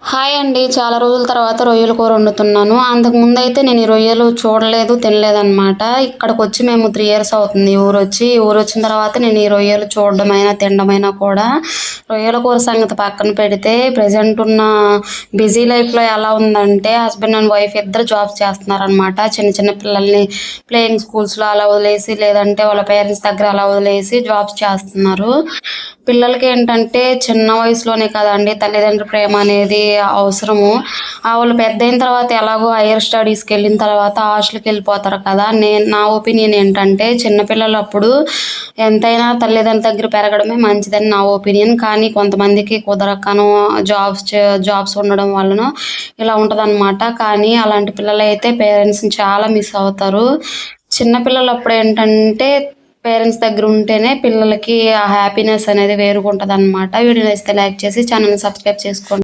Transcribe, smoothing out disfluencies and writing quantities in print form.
Hi అండి. చాలా రోజుల తర్వాత రొయ్యల కూర వండుతున్నాను. అంతకుముందయితే నేను ఈ రొయ్యలు చూడలేదు, తినలేదనమాట. ఇక్కడికొచ్చి మేము 3 ఇయర్స్ అవుతుంది ఈ ఊరొచ్చి. ఈ ఊరొచ్చిన తర్వాత నేను ఈ రొయ్యలు చూడడమైనా, తినడమైనా కూడా రొయ్యల కూర సంగతి పక్కన పెడితే ప్రెజెంట్ ఉన్న బిజీ లైఫ్‌లో ఎలా ఉందంటే హస్బెండ్ అండ్ వైఫ్ ఇద్దరు జాబ్స్ చేస్తున్నారనమాట. చిన్న చిన్న పిల్లల్ని ప్లేయింగ్ స్కూల్స్‌లో అలా వదిలేసి, లేదంటే వాళ్ళ పేరెంట్స్ దగ్గర అలా వదిలేసి జాబ్స్ చేస్తున్నారు. పిల్లలకేంటంటే చిన్న వయసులోనే కదండీ తల్లిదండ్రుల ప్రేమ అనేది అవసరము. వాళ్ళు పెద్దయిన తర్వాత ఎలాగో హైయర్ స్టడీస్‌కెళ్ళిన తర్వాత హాస్టల్‌కెళ్ళిపోతారు కదా! నా ఒపీనియన్ ఏంటంటే చిన్న పిల్లలప్పుడు ఎంతైనా తల్లిదండ్రుల దగ్గర పెరగడమే మంచిదని నా ఒపీనియన్. కానీ కొంతమందికి కుదరకనో జాబ్స్ ఉండడం వల్లనో ఇలా ఉంటదనమాట. కానీ అలాంటి పిల్లలైతే పేరెంట్స్‌ని చాలా మిస్ అవుతారు. చిన్న పిల్లలప్పుడేంటంటే పేరెంట్స్ దగ్గర ఉంటేనే పిల్లలకి ఆ హ్యాపీనెస్ అనేది వేరుగుంటదనమాట. వీడియో నచ్చితే లైక్ చేసి ఛానెల్‌ని సబ్స్క్రైబ్ చేసుకోండి.